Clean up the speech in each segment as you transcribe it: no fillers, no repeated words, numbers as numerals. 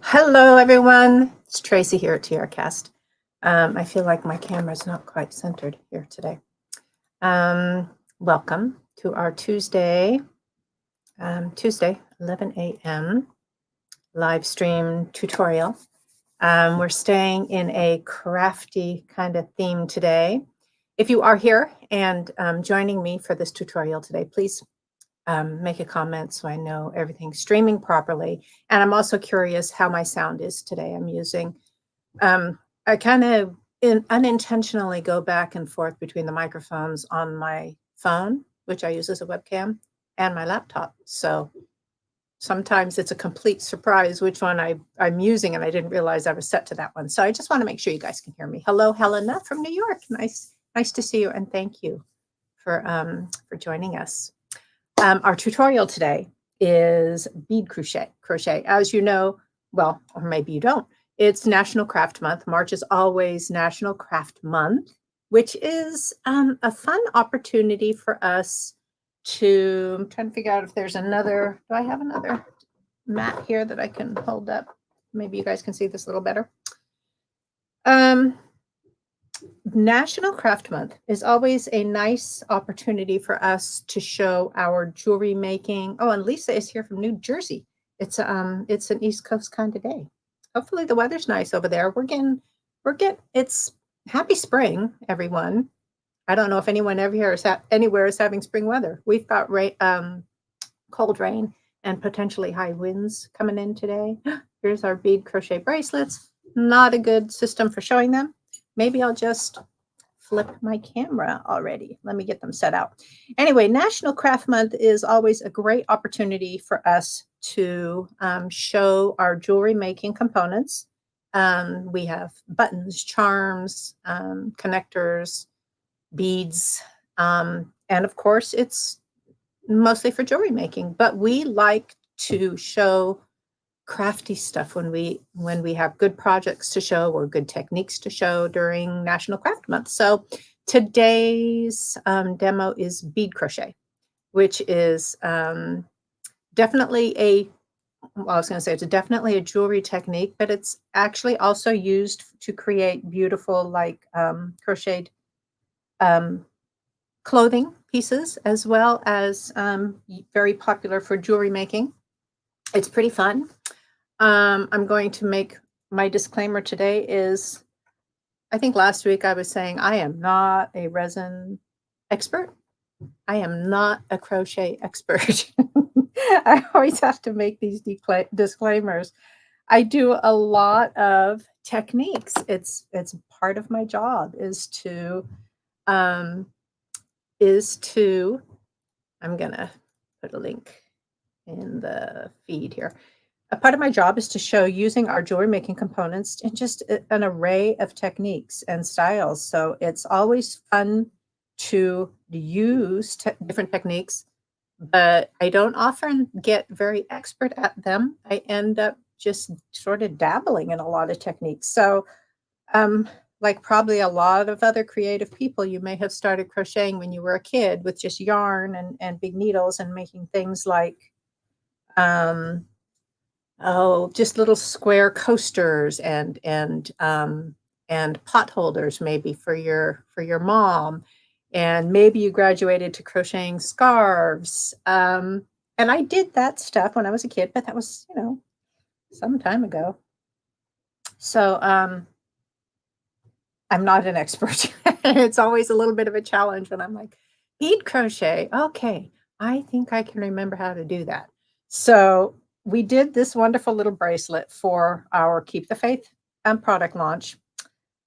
Hello, everyone. It's Tracy here at TierraCast. I feel like my camera's not quite centered here today. Welcome to our Tuesday, 11 a.m. live stream tutorial. We're staying in a crafty kind of theme today. If you are here and joining me for this tutorial today, please make a comment so I know everything's streaming properly. And I'm also curious how my sound is today. I'm using, I kind of unintentionally go back and forth between the microphones on my phone, which I use as a webcam, and my laptop. So sometimes it's a complete surprise which one I'm using, and I didn't realize I was set to that one. So I just want to make sure you guys can hear me. Hello, Helena from New York. Nice to see you, and thank you for joining us. Our tutorial today is bead crochet. As you know, well, or maybe you don't, it's National Craft Month. March is always National Craft Month, which is a fun opportunity for us to, I'm trying to figure out if there's another, do I have another mat here that I can hold up? Maybe you guys can see this a little better. National Craft Month is always a nice opportunity for us to show our jewelry making. Oh, and Lisa is here from New Jersey. It's an East Coast kind of day. Hopefully the weather's nice over there. It's happy spring, everyone. I don't know if anyone anywhere is having spring weather. We've got cold rain and potentially high winds coming in today. Here's our bead crochet bracelets. Not a good system for showing them. Maybe I'll just flip my camera already. Let me get them set out. Anyway, National Craft Month is always a great opportunity for us to show our jewelry making components. We have buttons, charms, connectors, beads, and of course it's mostly for jewelry making, but we like to show crafty stuff when we have good projects to show or good techniques to show during National Craft Month. So today's demo is bead crochet, which is definitely it's definitely a jewelry technique, but it's actually also used to create beautiful like crocheted clothing pieces, as well as very popular for jewelry making. It's pretty fun. I'm going to make my disclaimer today is, I think last week I was saying I am not a resin expert. I am not a crochet expert. I always have to make these disclaimers. I do a lot of techniques. It's part of my job is to I'm gonna put a link in the feed here. A part of my job is to show using our jewelry making components in just an array of techniques and styles. So it's always fun to use different techniques, but I don't often get very expert at them. I end up just sort of dabbling in a lot of techniques. So like probably a lot of other creative people, you may have started crocheting when you were a kid with just yarn and big needles and making things like just little square coasters and pot holders maybe for your mom, and maybe you graduated to crocheting scarves. And I did that stuff when I was a kid, but that was some time ago. So I'm not an expert. It's always a little bit of a challenge when I'm like, bead crochet. Okay, I think I can remember how to do that. So we did this wonderful little bracelet for our Keep the Faith product launch.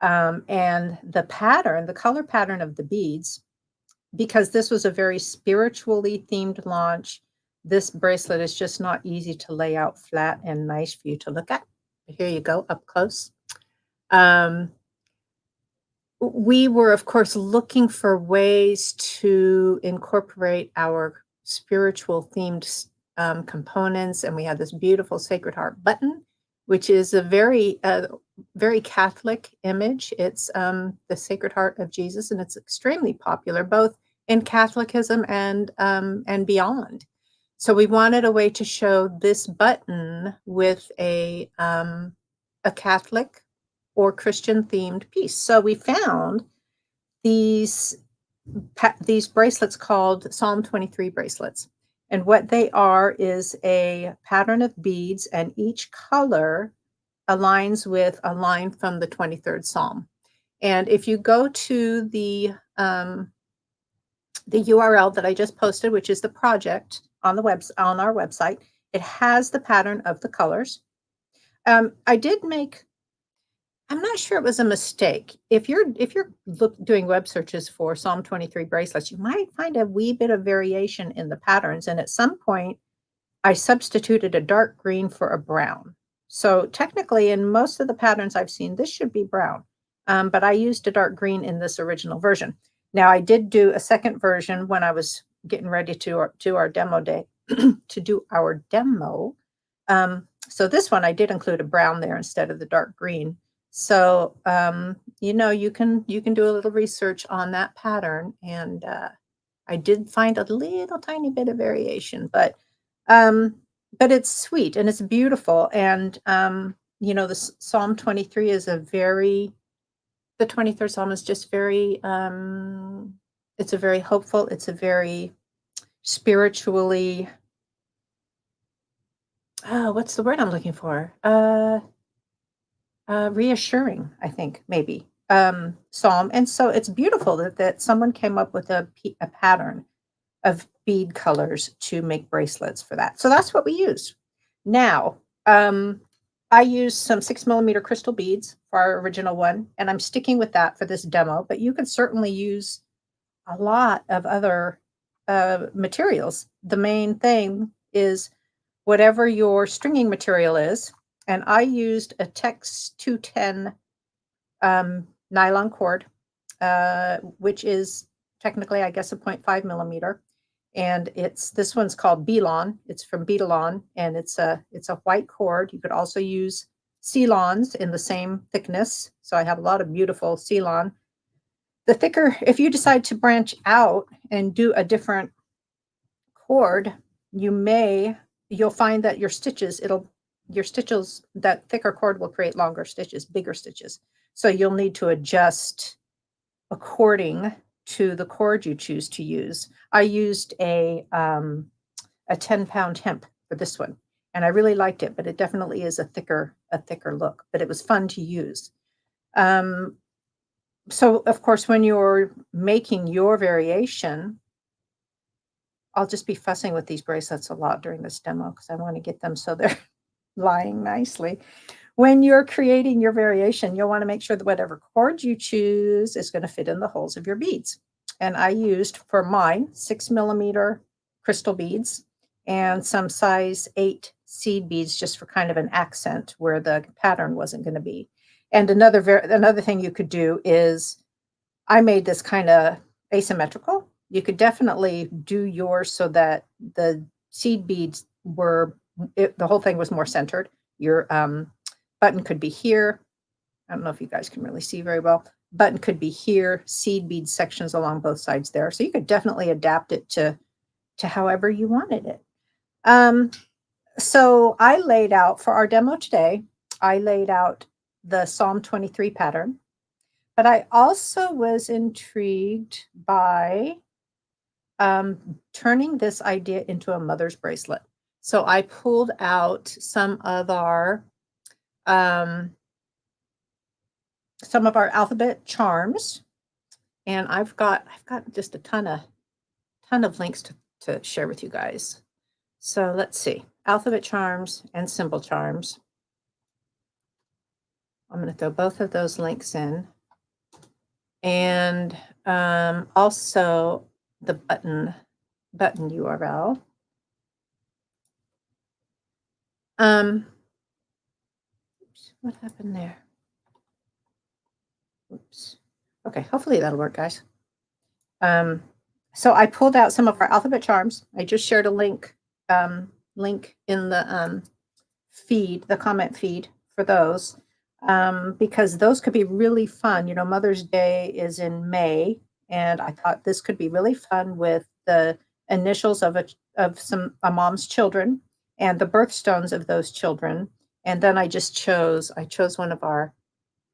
And the color pattern of the beads, because this was a very spiritually themed launch, this bracelet is just not easy to lay out flat and nice for you to look at. Here you go, up close. We were, of course, looking for ways to incorporate our spiritual themed components, and we had this beautiful Sacred Heart button, which is a very Catholic image. It's the Sacred Heart of Jesus, and it's extremely popular both in Catholicism and beyond. So we wanted a way to show this button with a Catholic or Christian themed piece. So we found these bracelets called Psalm 23 bracelets. And what they are is a pattern of beads, and each color aligns with a line from the 23rd Psalm. And if you go to the URL that I just posted, which is the project on our website, it has the pattern of the colors. I did make, I'm not sure it was a mistake. If you're doing web searches for Psalm 23 bracelets, you might find a wee bit of variation in the patterns. And at some point, I substituted a dark green for a brown. So technically, in most of the patterns I've seen, this should be brown. But I used a dark green in this original version. Now, I did do a second version when I was getting ready to do our demo day, to do our demo. So this one, I did include a brown there instead of the dark green. So, you know, you can do a little research on that pattern. And I did find a little tiny bit of variation, but it's sweet and it's beautiful. And, you know, the Psalm 23 is the 23rd Psalm is just very, it's a very hopeful, it's a very spiritually, what's the word I'm looking for? Reassuring, I think, maybe, psalm. And so it's beautiful that someone came up with a pattern of bead colors to make bracelets for that. So that's what we use. Now, I used some 6mm crystal beads for our original one, and I'm sticking with that for this demo, but you can certainly use a lot of other materials. The main thing is whatever your stringing material is, and I used a Tex 210 nylon cord, which is technically, I guess, a 0.5mm. And this one's called Belon. It's from Beadalon, and it's a white cord. You could also use Celons in the same thickness. So I have a lot of beautiful Celon. The thicker, if you decide to branch out and do a different cord, you'll find that your stitches, that thicker cord will create longer stitches, bigger stitches. So you'll need to adjust according to the cord you choose to use. I used a 10-pound hemp for this one, and I really liked it, but it definitely is a thicker look, but it was fun to use. So of course, when you're making your variation, I'll just be fussing with these bracelets a lot during this demo because I want to get them so they're lying nicely. When you're creating your variation, you'll want to make sure that whatever cord you choose is going to fit in the holes of your beads. And I used for mine 6mm crystal beads and some size 8 seed beads just for kind of an accent where the pattern wasn't going to be. And another thing you could do is I made this kind of asymmetrical. You could definitely do yours so that the seed beads the whole thing was more centered. Your button could be here. I don't know if you guys can really see very well. Button could be here, seed bead sections along both sides there. So you could definitely adapt it to however you wanted it. So I laid out for our demo today, I laid out the Psalm 23 pattern, but I also was intrigued by turning this idea into a mother's bracelet. So I pulled out some of our alphabet charms, and I've got just a ton of links to share with you guys. So let's see, alphabet charms and symbol charms. I'm going to throw both of those links in, and also the button URL. Oops, what happened there? Oops. Okay, hopefully that'll work, guys. So I pulled out some of our alphabet charms. I just shared a link in the feed, the comment feed for those, because those could be really fun. You know, Mother's Day is in May, and I thought this could be really fun with the initials of a mom's children and the birthstones of those children. And then I chose one of our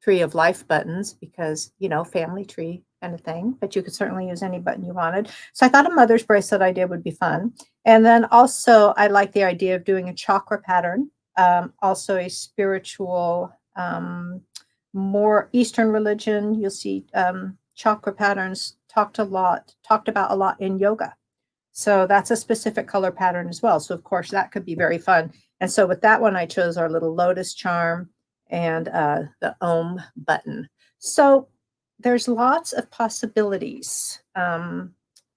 Tree of Life buttons because, you know, family tree kind of thing, but you could certainly use any button you wanted. So I thought a mother's bracelet idea would be fun. And then also I like the idea of doing a chakra pattern, also a spiritual, more Eastern religion. You'll see chakra patterns talked about a lot in yoga. So that's a specific color pattern as well. So of course that could be very fun. And so with that one, I chose our little lotus charm and the Om button. So there's lots of possibilities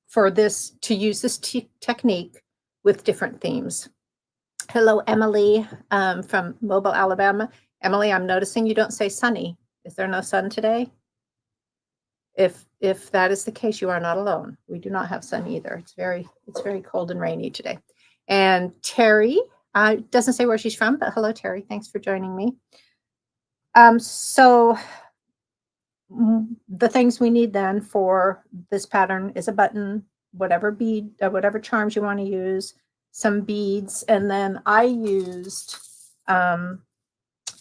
for this, to use this technique with different themes. Hello, Emily from Mobile, Alabama. Emily, I'm noticing you don't say sunny. Is there no sun today? If that is the case, you are not alone. We do not have sun either. It's very cold and rainy today. And Terry doesn't say where she's from, but hello, Terry. Thanks for joining me. So the things we need then for this pattern is a button, whatever bead, whatever charms you want to use, some beads, and then I used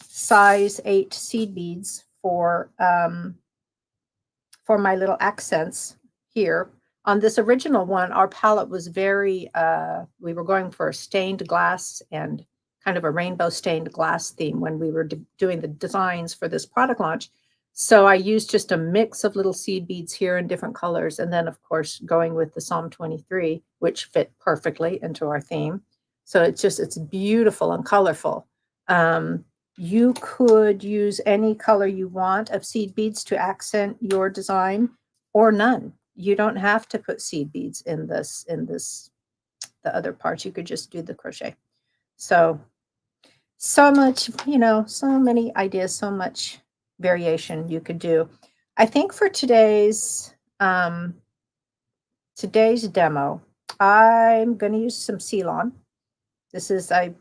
size 8 seed beads for my little accents here. On this original one, our palette was very, we were going for a stained glass and kind of a rainbow stained glass theme when we were doing the designs for this product launch. So I used just a mix of little seed beads here in different colors. And then of course, going with the Psalm 23, which fit perfectly into our theme. So it's beautiful and colorful. You could use any color you want of seed beads to accent your design, or none. You don't have to put seed beads in the other parts. You could just do the crochet. So much, you know, so many ideas, so much variation you could do. I think for today's demo, I'm going to use some Ceylon. This is the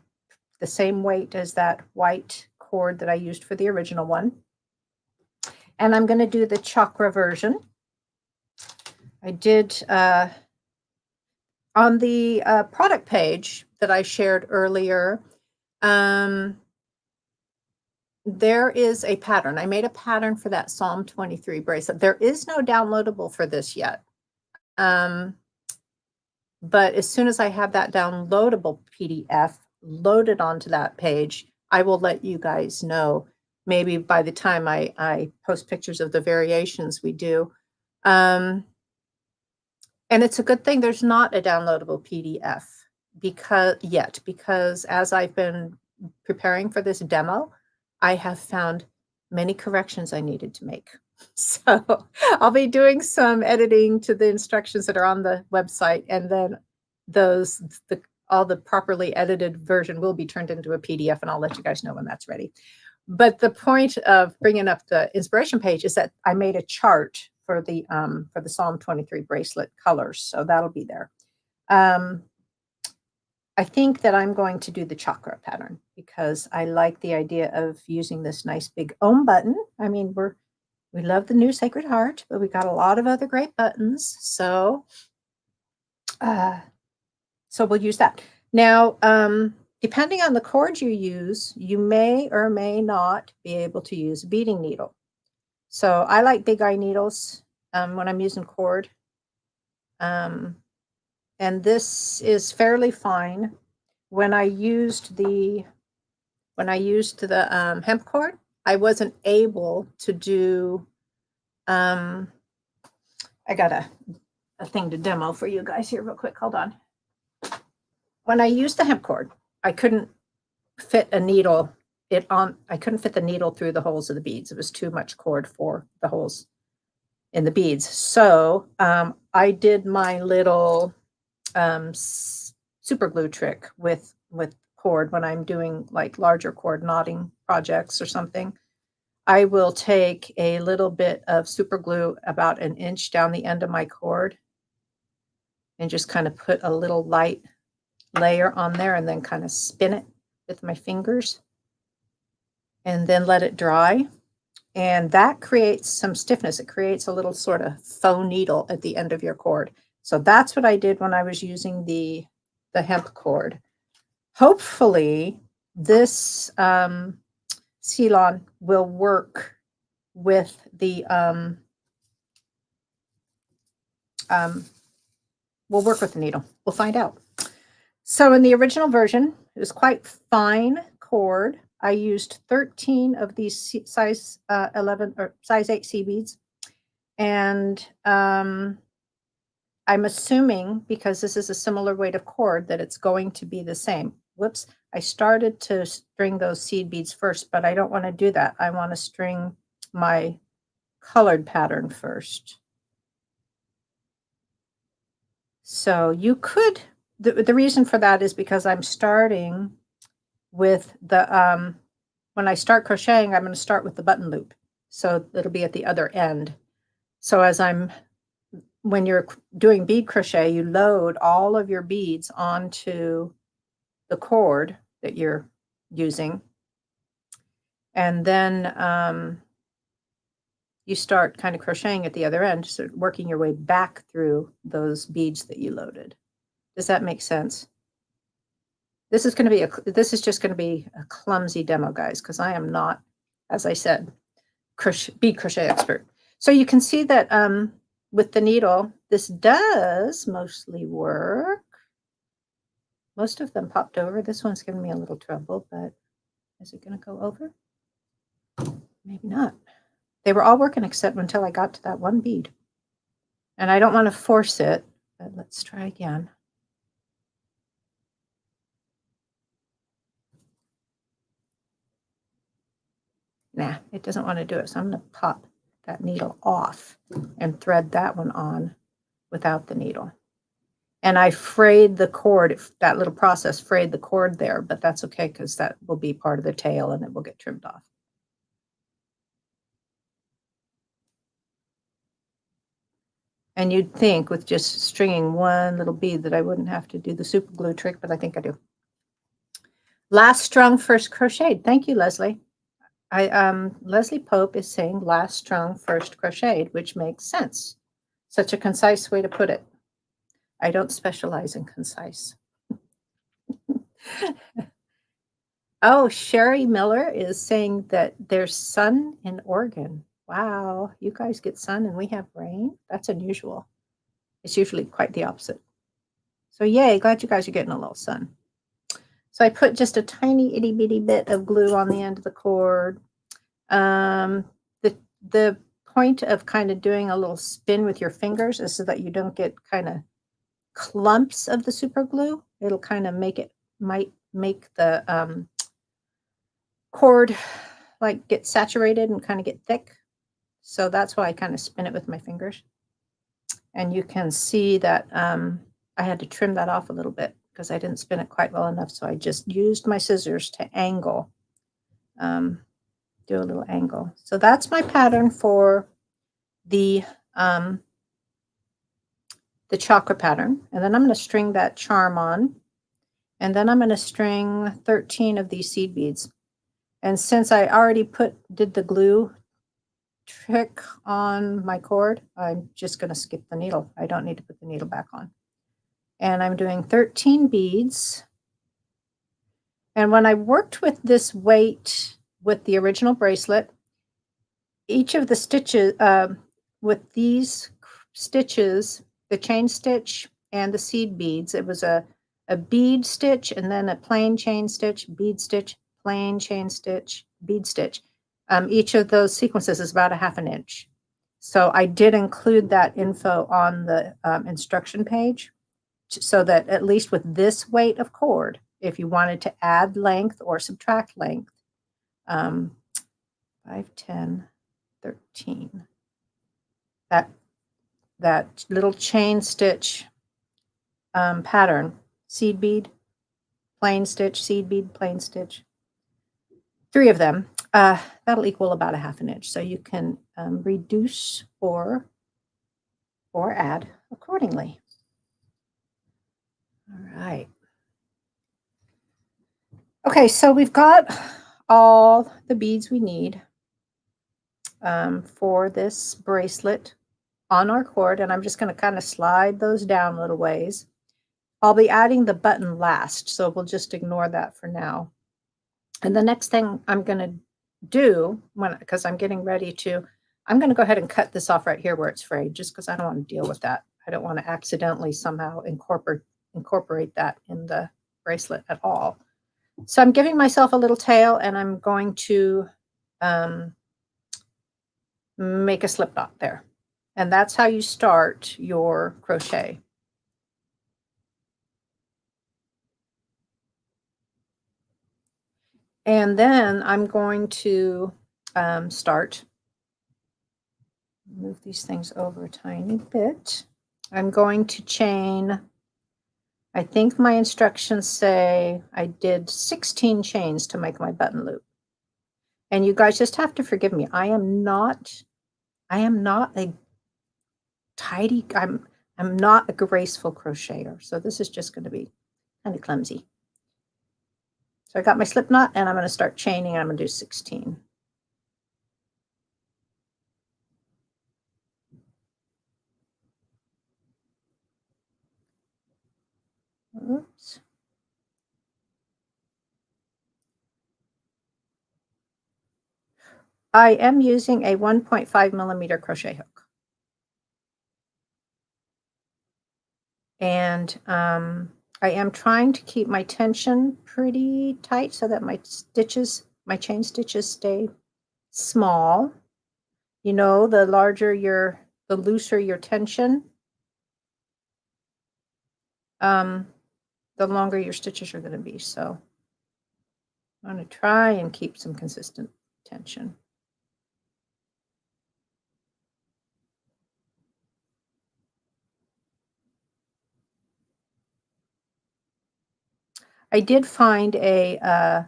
same weight as that white cord that I used for the original one. And I'm going to do the Chakra version. I did on the product page that I shared earlier, there is a pattern. I made a pattern for that Psalm 23 bracelet. There is no downloadable for this yet. But as soon as I have that downloadable PDF loaded onto that page, I will let you guys know, maybe by the time I post pictures of the variations we do. And it's a good thing there's not a downloadable PDF because as I've been preparing for this demo, I have found many corrections I needed to make. So I'll be doing some editing to the instructions that are on the website, and then all the properly edited version will be turned into a PDF, and I'll let you guys know when that's ready. But the point of bringing up the inspiration page is that I made a chart for the Psalm 23 bracelet colors, so that'll be there. I think that I'm going to do the chakra pattern because I like the idea of using this nice big Om button. I mean, we love the new Sacred Heart, but we got a lot of other great buttons. So we'll use that. Now, depending on the cord you use, you may or may not be able to use a beading needle. So I like big eye needles when I'm using cord. And this is fairly fine. When I used the hemp cord, I wasn't able to do, I got a thing to demo for you guys here real quick. Hold on. When I used the hemp cord, I couldn't fit a needle I couldn't fit the needle through the holes of the beads. It was too much cord for the holes in the beads. So I did my little super glue trick with cord when I'm doing like larger cord knotting projects or something. I will take a little bit of super glue about 1 inch down the end of my cord and just kind of put a little light layer on there and then kind of spin it with my fingers and then let it dry. And that creates some stiffness. It creates a little sort of faux needle at the end of your cord. So that's what I did when I was using the hemp cord. Hopefully this Ceylon will work with the needle. We'll find out. So in the original version, it was quite fine cord. I used 13 of these size 11 or size 8 seed beads. And I'm assuming, because this is a similar weight of cord, that it's going to be the same. Whoops, I started to string those seed beads first, but I don't want to do that. I want to string my colored pattern first. So you could, the reason for that is because I'm starting with the, when I start crocheting, I'm going to start with the button loop. So it'll be at the other end. So when you're doing bead crochet, you load all of your beads onto the cord that you're using. And then you start kind of crocheting at the other end, so working your way back through those beads that you loaded. Does that make sense? This is just going to be a clumsy demo, guys, because I am not, as I said, bead crochet expert. So you can see that with the needle, this does mostly work. Most of them popped over. This one's giving me a little trouble, but is it going to go over? Maybe not. They were all working except until I got to that one bead. And I don't want to force it, but let's try again. Nah, it doesn't want to do it. So I'm going to pop that needle off and thread that one on without the needle. And I frayed the cord, that little process frayed the cord there, but that's okay because that will be part of the tail and it will get trimmed off. And you'd think with just stringing one little bead that I wouldn't have to do the super glue trick, but I think I do. Last strung, first crocheted. Thank you, Leslie. Leslie Pope is saying last strung, first crocheted, which makes sense. Such a concise way to put it. I don't specialize in concise. Oh, Sherry Miller is saying that there's sun in Oregon. Wow, you guys get sun and we have rain? That's unusual. It's usually quite the opposite. So yay, glad you guys are getting a little sun. So I put just a tiny itty bitty bit of glue on the end of the cord. The point of kind of doing a little spin with your fingers is so that you don't get kind of clumps of the super glue. It'll kind of might make the cord like get saturated and kind of get thick. So that's why I kind of spin it with my fingers. And you can see that I had to trim that off a little bit because I didn't spin it quite well enough. So I just used my scissors to angle, do a little angle. So that's my pattern for the chakra pattern. And then I'm going to string that charm on. And then I'm going to string 13 of these seed beads. And since I already did the glue trick on my cord, I'm just going to skip the needle. I don't need to put the needle back on. And I'm doing 13 beads. And when I worked with this weight with the original bracelet, each of the stitches, with these stitches, the chain stitch and the seed beads, it was a bead stitch and then a plain chain stitch, bead stitch, plain chain stitch, bead stitch. Each of those sequences is about 1/2 inch. So I did include that info on the instruction page so that at least with this weight of cord, if you wanted to add length or subtract length, 5, 10, 13, that little chain stitch pattern, seed bead, plain stitch, seed bead, plain stitch, 3 of them, that'll equal about 1/2 inch. So you can reduce or add accordingly. All right. Okay, so we've got all the beads we need for this bracelet. on our cord, and I'm just going to kind of slide those down a little ways. I'll be adding the button last, so we'll just ignore that for now. And the next thing I'm going to do, because I'm getting ready to, I'm going to go ahead and cut this off right here where it's frayed, just because I don't want to deal with that. I don't want to accidentally somehow incorporate that in the bracelet at all. So I'm giving myself a little tail, and I'm going to make a slip knot there. And that's how you start your crochet. And then I'm going to start, move these things over a tiny bit. I'm going to chain, I think my instructions say I did 16 chains to make my button loop. And you guys just have to forgive me. I am not a tidy, I'm not a graceful crocheter. So this is just going to be kind of clumsy. So I got my slip knot, and I'm going to start chaining, and I'm going to do 16. Oops. I am using a 1.5 millimeter crochet hook. And I am trying to keep my tension pretty tight so that my stitches, my chain stitches stay small. You know, the looser your tension, the longer your stitches are going to be. So I'm going to try and keep some consistent tension. I did find a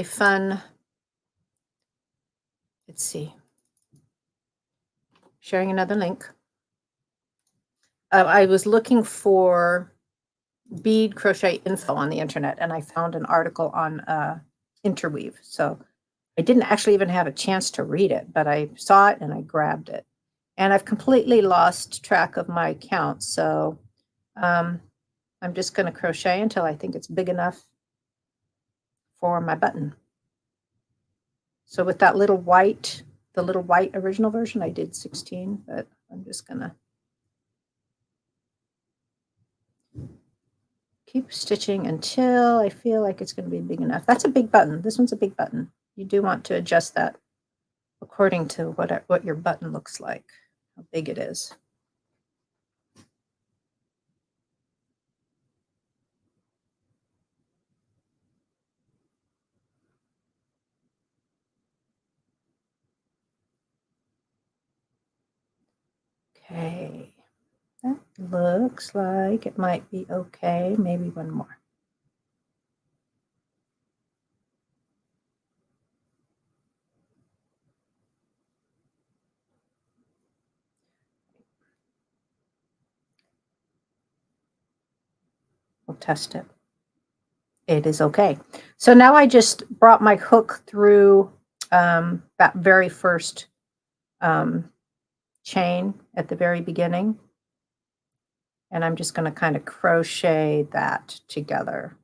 fun, let's see, sharing another link. I was looking for bead crochet info on the internet, and I found an article on interweave. So I didn't actually even have a chance to read it, but I saw it and I grabbed it. And I've completely lost track of my count. So I'm just going to crochet until I think it's big enough for my button. So with that little white, the little white original version, I did 16, but I'm just going to keep stitching until I feel like it's going to be big enough. That's a big button. This one's a big button. You do want to adjust that according to what your button looks like, how big it is. Okay, that looks like it might be okay. Maybe one more. We'll test it. It is okay. So now I just brought my hook through that very first chain at the very beginning. And I'm just going to kind of crochet that together.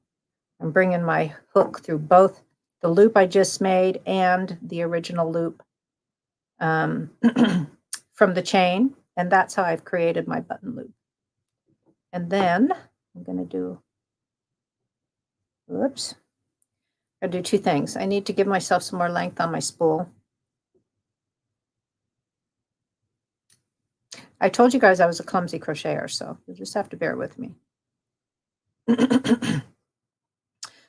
I'm bringing my hook through both the loop I just made and the original loop from the chain. And that's how I've created my button loop. And then I'm going to do, whoops, I'll do two things. I need to give myself some more length on my spool. I told you guys I was a clumsy crocheter, so you'll just have to bear with me.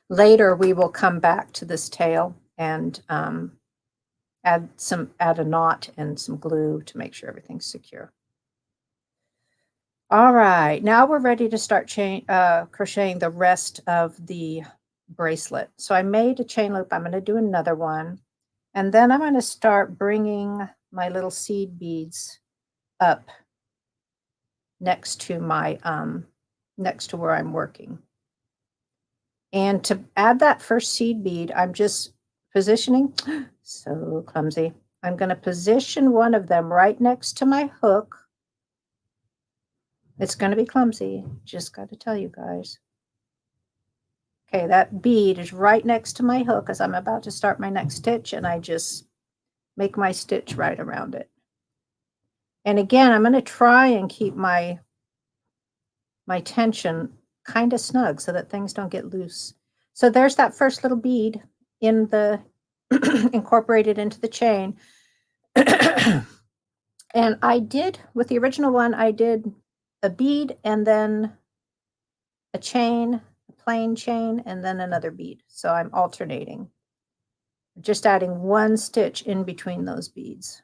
Later, we will come back to this tail and add a knot and some glue to make sure everything's secure. All right, now we're ready to start crocheting the rest of the bracelet. So I made a chain loop. I'm going to do another one, and then I'm going to start bringing my little seed beads up next to my next to where I'm working. And to add that first seed bead, I'm just positioning, so clumsy. I'm going to position one of them right next to my hook. It's going to be clumsy. Just got to tell you guys. Okay, that bead is right next to my hook as I'm about to start my next stitch, and I just make my stitch right around it. And again, I'm going to try and keep my tension kind of snug so that things don't get loose. So there's that first little bead in the incorporated into the chain. And I did, with the original one, I did a bead and then a chain, a plain chain, and then another bead. So I'm alternating, just adding one stitch in between those beads.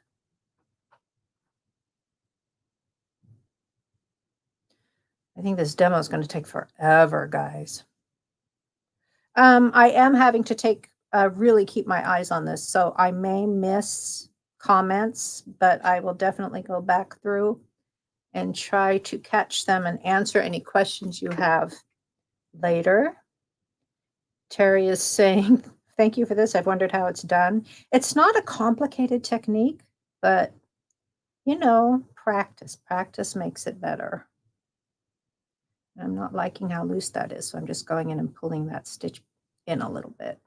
I think this demo is going to take forever, guys. I am having to really keep my eyes on this, so I may miss comments, but I will definitely go back through and try to catch them and answer any questions you have later. Terry is saying, thank you for this. I've wondered how it's done. It's not a complicated technique, but you know, practice makes it better. I'm not liking how loose that is, so I'm just going in and pulling that stitch in a little bit.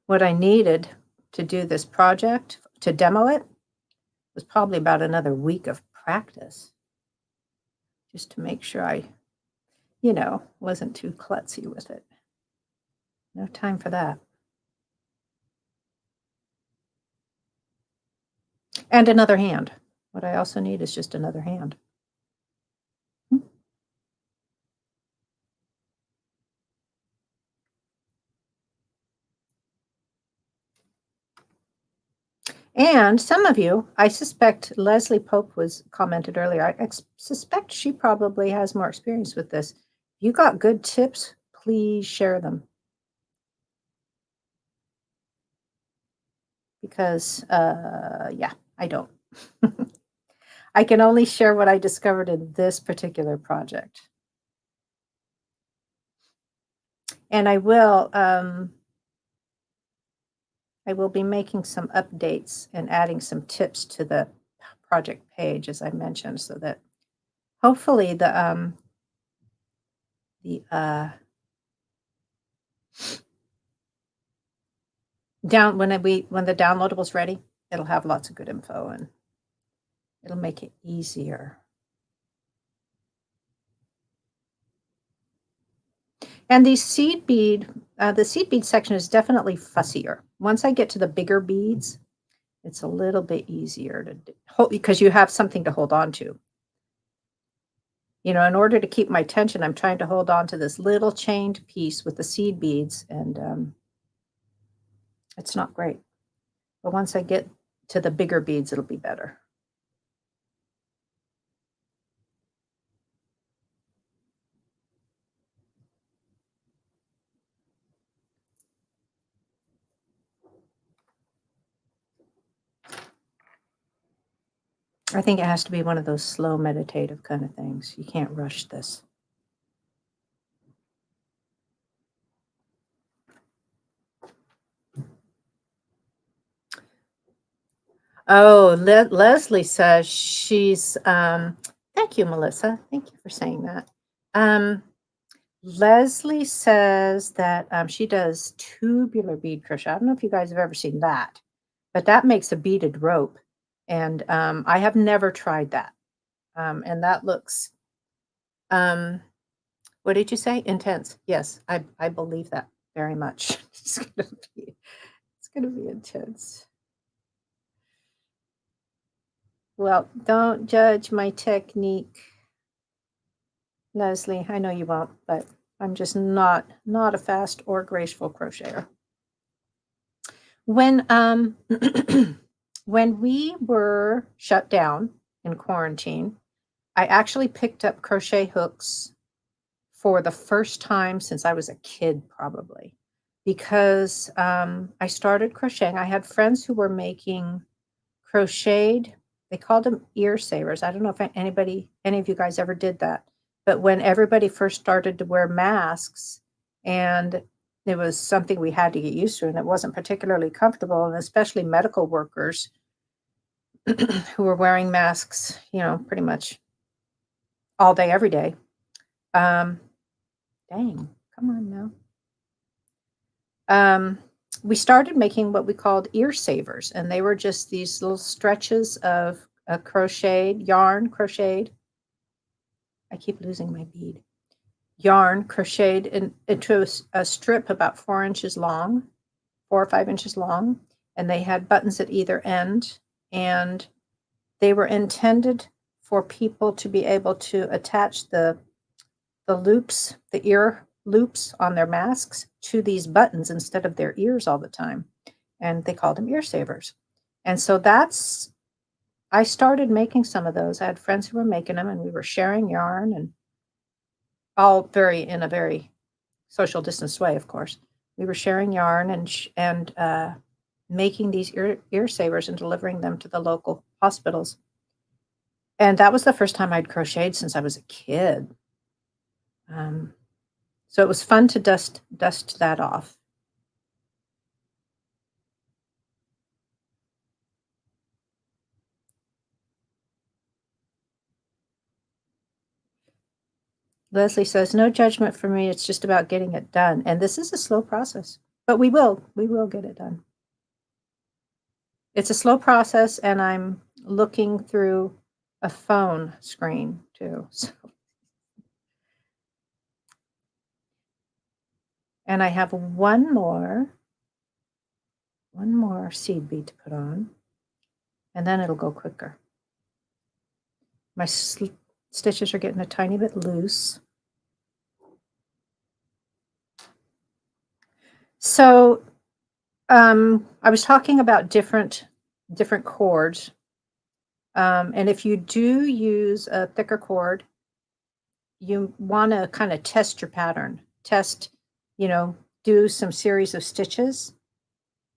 What I needed to do this project, to demo it, was probably about another week of practice, just to make sure I, you know, wasn't too klutzy with it. No time for that. And another hand. What I also need is just another hand. And some of you, I suspect Leslie Pope was commented earlier. I suspect she probably has more experience with this. If you got good tips, please share them. Because, yeah, I don't. I can only share what I discovered in this particular project. And I will be making some updates and adding some tips to the project page, as I mentioned, so that hopefully the when the downloadable's ready, it'll have lots of good info and it'll make it easier. And the seed bead section is definitely fussier. Once I get to the bigger beads, it's a little bit easier to hold because you have something to hold on to. You know, in order to keep my tension, I'm trying to hold on to this little chained piece with the seed beads, and it's not great. But once I get to the bigger beads, it'll be better. I think it has to be one of those slow meditative kind of things. You can't rush this. Oh, Leslie says she's, thank you, Melissa. Thank you for saying that. Leslie says that she does tubular bead crochet. I don't know if you guys have ever seen that, but that makes a beaded rope. And I have never tried that. And that looks, what did you say? Intense. Yes, I believe that very much. It's gonna be intense. Well, don't judge my technique, Leslie. I know you won't, but I'm just not a fast or graceful crocheter. When when we were shut down in quarantine, I actually picked up crochet hooks for the first time since I was a kid, probably, because I started crocheting. I had friends who were making crocheted, they called them ear savers. I don't know if any of you guys ever did that, But when everybody first started to wear masks, and it was something we had to get used to, and it wasn't particularly comfortable, and especially medical workers who were wearing masks, you know, pretty much all day, every day. Dang, come on now. We started making what we called ear savers, and they were just these little stretches of yarn crocheted. I keep losing my bead. Yarn crocheted into a strip about 4 inches long, 4 or 5 inches long, and they had buttons at either end, and they were intended for people to be able to attach the loops, the ear loops on their masks to these buttons instead of their ears all the time. And they called them ear savers. And so I started making some of those. I had friends who were making them, and we were sharing yarn, and all in a very social distance way, of course. We were sharing yarn and making these ear savers and delivering them to the local hospitals. And that was the first time I'd crocheted since I was a kid. So it was fun to dust that off. Leslie says, no judgment for me. It's just about getting it done. And this is a slow process, but we will get it done. It's a slow process, and I'm looking through a phone screen too. So. And I have one more seed bead to put on, and then it'll go quicker. My stitches are getting a tiny bit loose. So I was talking about different cords. And if you do use a thicker cord, you want to kind of test your pattern. Do some series of stitches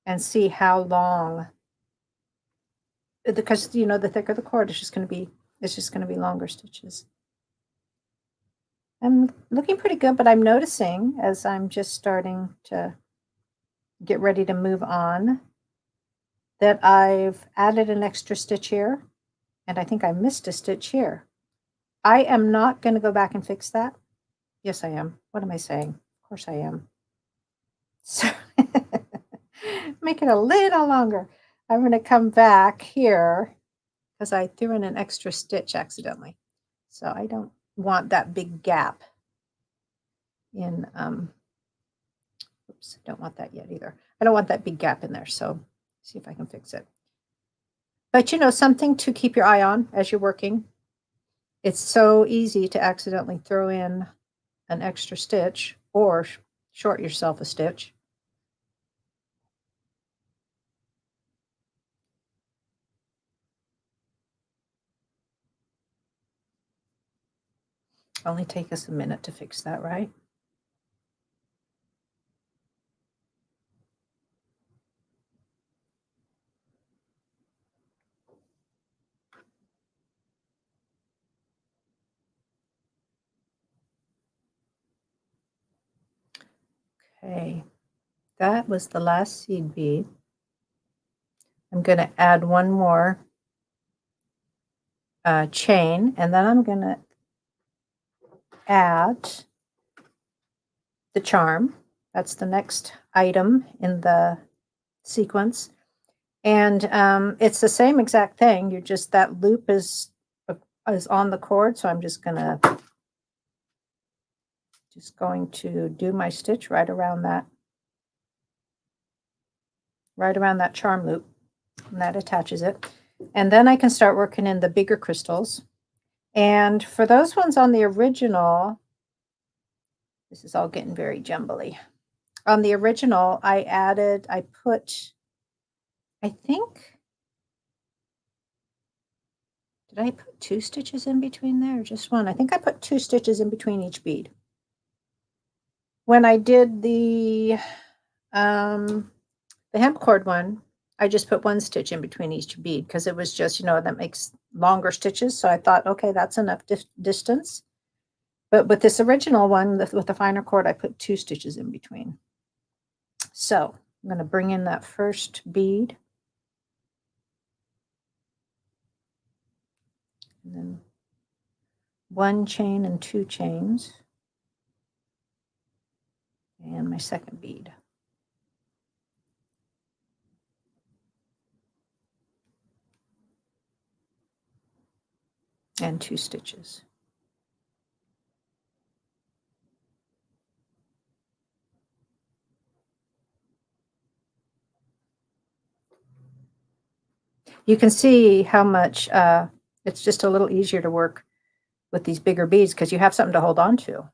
and see how long, because the thicker the cord, it's just going to be longer stitches. I'm looking pretty good, but I'm noticing as I'm just starting to get ready to move on that I've added an extra stitch here, and I think I missed a stitch here. I am not going to go back and fix that. Yes, I am. What am I saying? Of course I am. So make it a little longer. I'm going to come back here because I threw in an extra stitch accidentally. So I don't want that big gap in, oops, I don't want that yet either. I don't want that big gap in there. So see if I can fix it. But something to keep your eye on as you're working. It's so easy to accidentally throw in an extra stitch or short yourself a stitch. Only take us a minute to fix that, right? Okay, that was the last seed bead. I'm going to add one more chain, and then I'm going to add the charm. That's the next item in the sequence. And it's the same exact thing. You're just, that loop is on the cord. So I'm just going to do my stitch right around that charm loop, and that attaches it. And then I can start working in the bigger crystals. And for those ones on the original, this is all getting very jumbly. On the original, I put, I think, did I put 2 stitches in between there or just one? I think I put 2 stitches in between each bead. When I did the hemp cord one, I just put 1 stitch in between each bead because it was just, that makes longer stitches. So I thought, okay, that's enough distance. But with this original one, with the finer cord, I put 2 stitches in between. So I'm going to bring in that first bead. And then 1 chain and 2 chains. And my second bead. And 2 stitches. You can see how much it's just a little easier to work with these bigger beads because you have something to hold on to.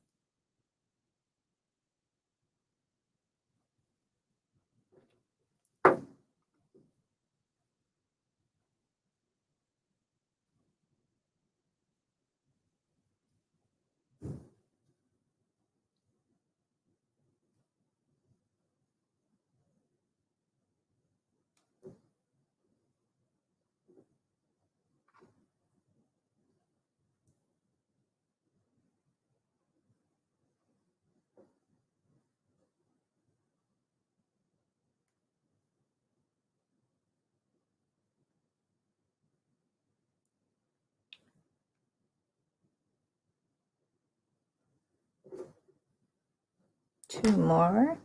Two more.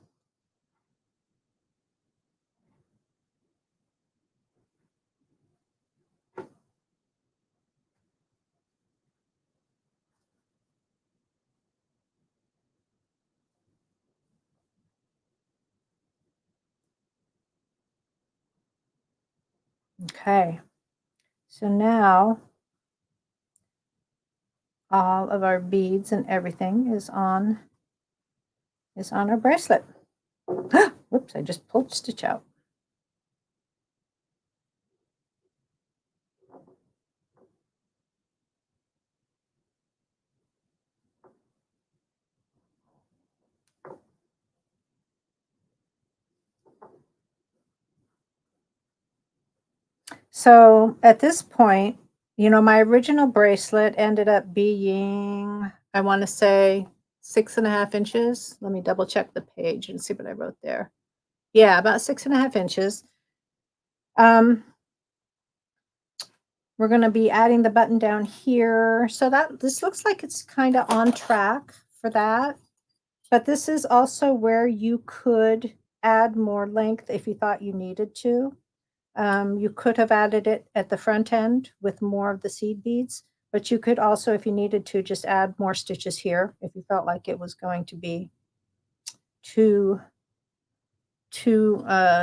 Okay, so now all of our beads and everything is on our bracelet. Whoops, I just pulled a stitch out. So at this point, you know, my original bracelet ended up being, I want to say 6.5 inches. Let me double check the page and see what I wrote there. Yeah, about 6.5 inches. We're going to be adding the button down here. So that this looks like it's kind of on track for that. But this is also where you could add more length if you thought you needed to. You could have added it at the front end with more of the seed beads, but you could also, if you needed to, just add more stitches here if you felt like it was going to be too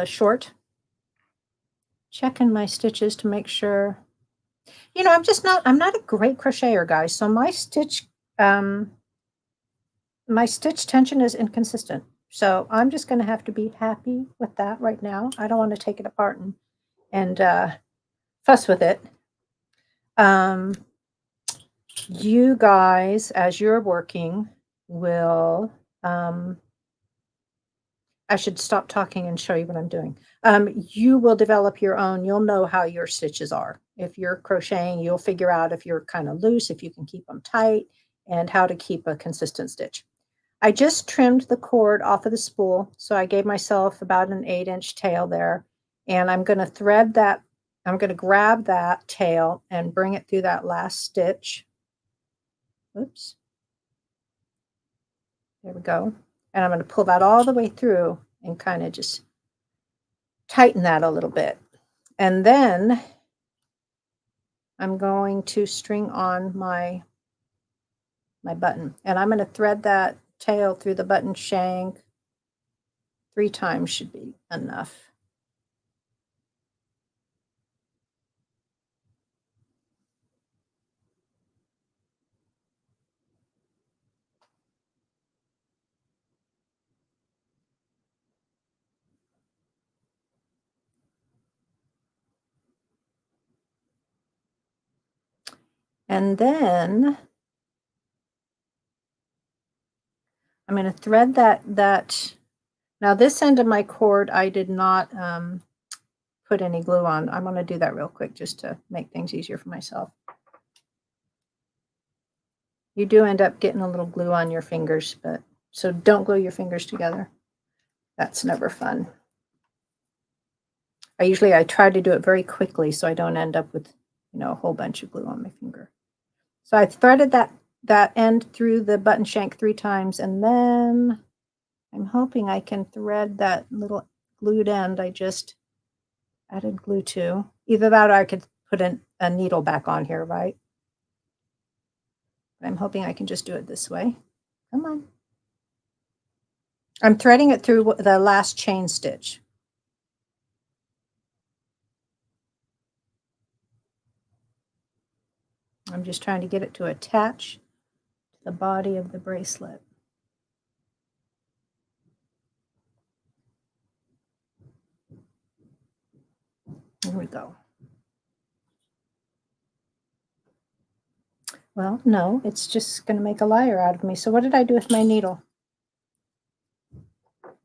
short. Checking my stitches to make sure. You know, I'm not a great crocheter, guys, so my stitch tension is inconsistent. So I'm just going to have to be happy with that right now. I don't want to take it apart and fuss with it. You guys, as you're working, will, I should stop talking and show you what I'm doing. You will develop your own, you'll know how your stitches are. If you're crocheting, you'll figure out if you're kind of loose, if you can keep them tight, and how to keep a consistent stitch. I just trimmed the cord off of the spool, so I gave myself about an 8-inch tail there, and I'm going to thread that. I'm going to grab that tail and bring it through that last stitch. Oops. There we go. And I'm going to pull that all the way through and kind of just tighten that a little bit. And then I'm going to string on my button. And I'm going to thread that tail through the button shank 3 times should be enough. And then I'm going to thread that. Now this end of my cord, I did not put any glue on. I'm going to do that real quick just to make things easier for myself. You do end up getting a little glue on your fingers, but so don't glue your fingers together. That's never fun. I try to do it very quickly so I don't end up with, you know, a whole bunch of glue on my finger. So I threaded that end through the button shank 3 times, and then I'm hoping I can thread that little glued end I just added glue to. Either that or I could put a needle back on here, right? But I'm hoping I can just do it this way. Come on. I'm threading it through the last chain stitch. I'm just trying to get it to attach to the body of the bracelet. Here we go. Well, no, it's just going to make a liar out of me. So what did I do with my needle?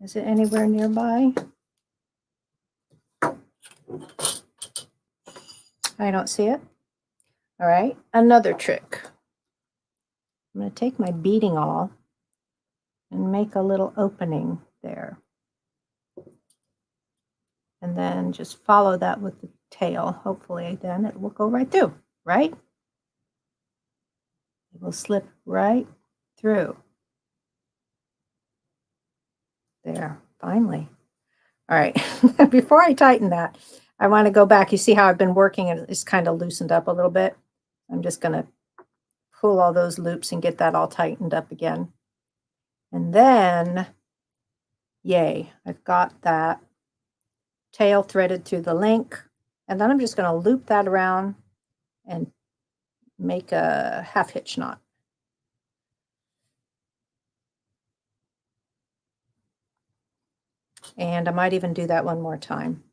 Is it anywhere nearby? I don't see it. All right, another trick. I'm going to take my beading awl and make a little opening there. And then just follow that with the tail. Hopefully then it will go right through, right? It will slip right through. There, finally. All right, before I tighten that, I want to go back. You see how I've been working and it's kind of loosened up a little bit. I'm just going to pull all those loops and get that all tightened up again. And then, yay, I've got that tail threaded through the link. And then I'm just going to loop that around and make a half hitch knot. And I might even do that one more time.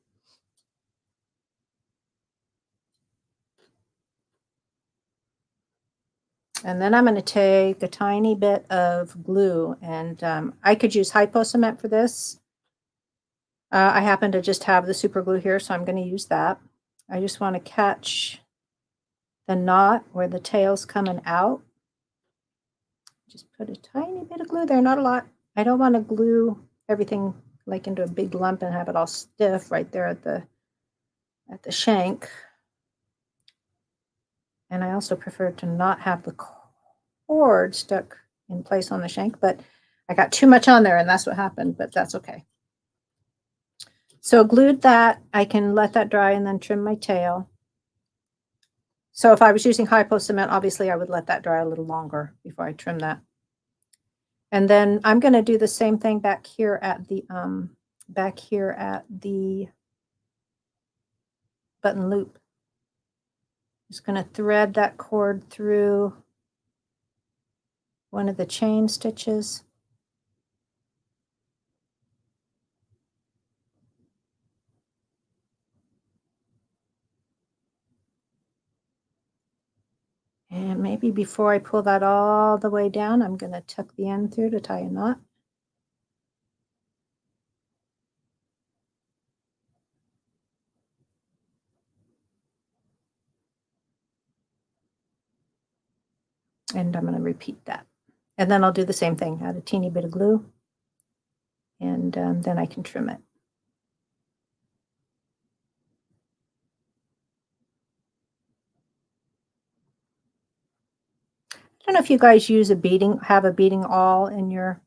And then I'm going to take a tiny bit of glue, and I could use hypo cement for this. I happen to just have the super glue here, so I'm going to use that. I just want to catch the knot where the tail's coming out. Just put a tiny bit of glue there, not a lot. I don't want to glue everything like into a big lump and have it all stiff right there at the shank. And I also prefer to not have the cord stuck in place on the shank, but I got too much on there and that's what happened, but that's okay. So glued that, I can let that dry and then trim my tail. So if I was using hypo cement, obviously I would let that dry a little longer before I trim that. And then I'm going to do the same thing back here at the button loop. Just going to thread that cord through one of the chain stitches. And maybe before I pull that all the way down, I'm going to tuck the end through to tie a knot. And I'm going to repeat that. And then I'll do the same thing, add a teeny bit of glue, and then I can trim it. I don't know if you guys use have a beading awl in your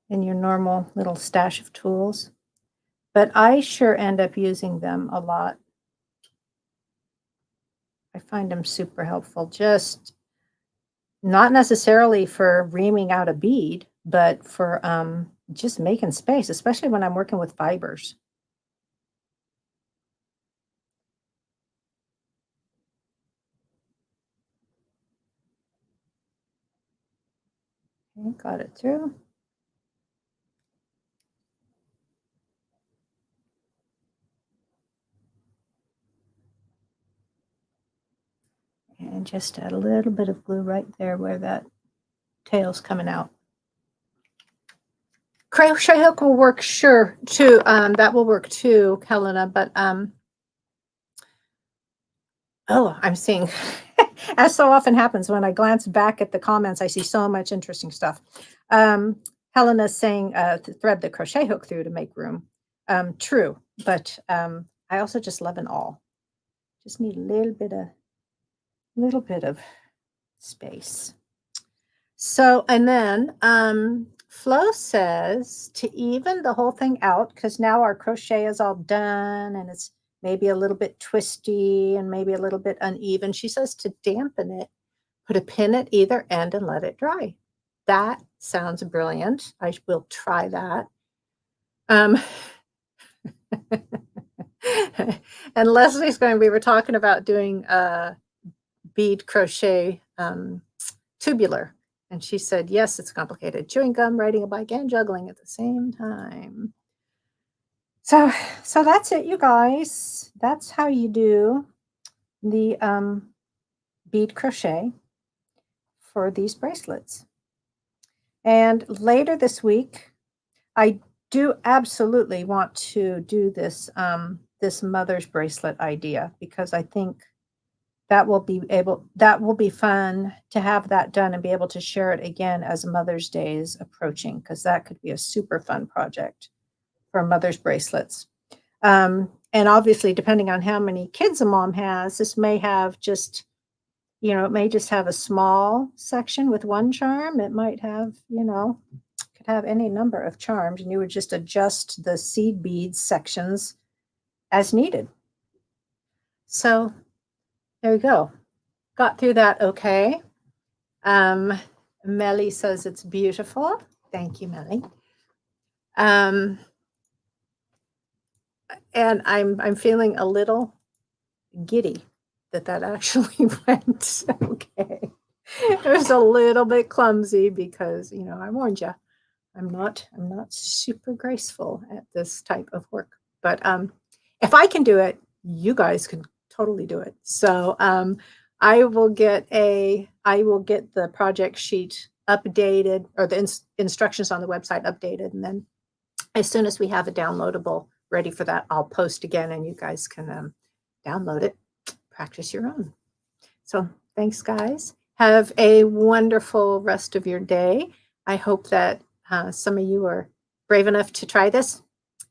normal little stash of tools, but I sure end up using them a lot. I find them super helpful, just not necessarily for reaming out a bead, but for just making space, especially when I'm working with fibers. Okay, got it through. And just add a little bit of glue right there where that tail's coming out. Crochet hook will work, sure, too. That will work too, Helena, but oh, I'm seeing As so often happens when I glance back at the comments, I see so much interesting stuff. Helena's saying to thread the crochet hook through to make room. True, but I also just love an awl. Just need a little bit of space. So, and then Flo says to even the whole thing out, because now our crochet is all done and it's maybe a little bit twisty and maybe a little bit uneven. She says to dampen it, put a pin at either end and let it dry. That sounds brilliant. I will try that. And Leslie's going, we were talking about doing bead crochet tubular. And she said, yes, it's complicated. Chewing gum, riding a bike, and juggling at the same time. So that's it, you guys. That's how you do the bead crochet for these bracelets. And later this week, I do absolutely want to do this this mother's bracelet idea, because I think that will be fun to have that done and be able to share it again as Mother's Day is approaching, because that could be a super fun project for mother's bracelets. And obviously, depending on how many kids a mom has, this may have just, you know, it may just have a small section with one charm. It might have, you know, could have any number of charms, and you would just adjust the seed beads sections as needed. So there we go. Got through that okay. Melly says it's beautiful. Thank you, Melly. And I'm feeling a little giddy that actually went okay. It was a little bit clumsy because, you know, I warned you, I'm not super graceful at this type of work. But if I can do it, you guys can totally do it. So I will get the project sheet updated, or the instructions on the website updated, and then as soon as we have a downloadable ready for that, I'll post again, and you guys can download it, practice your own. So thanks, guys. Have a wonderful rest of your day. I hope that some of you are brave enough to try this.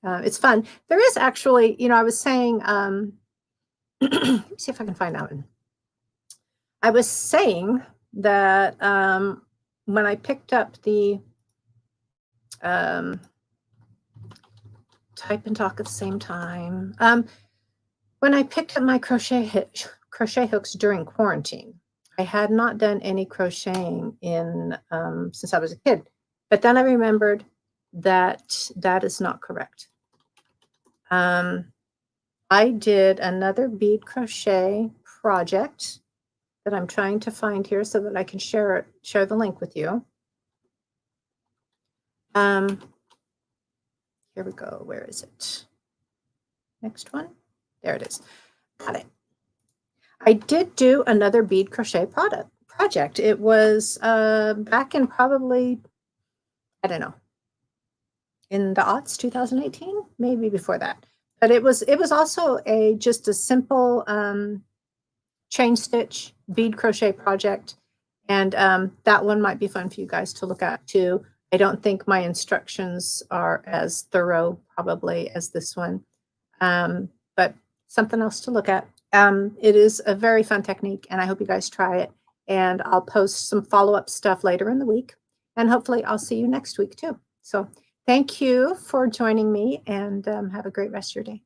It's fun. There is actually, you know, I was saying, let me see if I can find out. I was saying that when I picked up the type and talk at the same time, when I picked up my crochet hooks during quarantine, I had not done any crocheting in since I was a kid. But then I remembered that that is not correct. I did another bead crochet project that I'm trying to find here so that I can share the link with you. Here we go. Where is it? Next one. There it is. Got it. I did do another bead crochet project. It was back in probably, I don't know, in the aughts, 2018, maybe before that. But it was also just a simple chain stitch bead crochet project, and that one might be fun for you guys to look at too. I don't think my instructions are as thorough probably as this one, but something else to look at. It is a very fun technique, and I hope you guys try it. And I'll post some follow-up stuff later in the week, and hopefully I'll see you next week too. So thank you for joining me, and have a great rest of your day.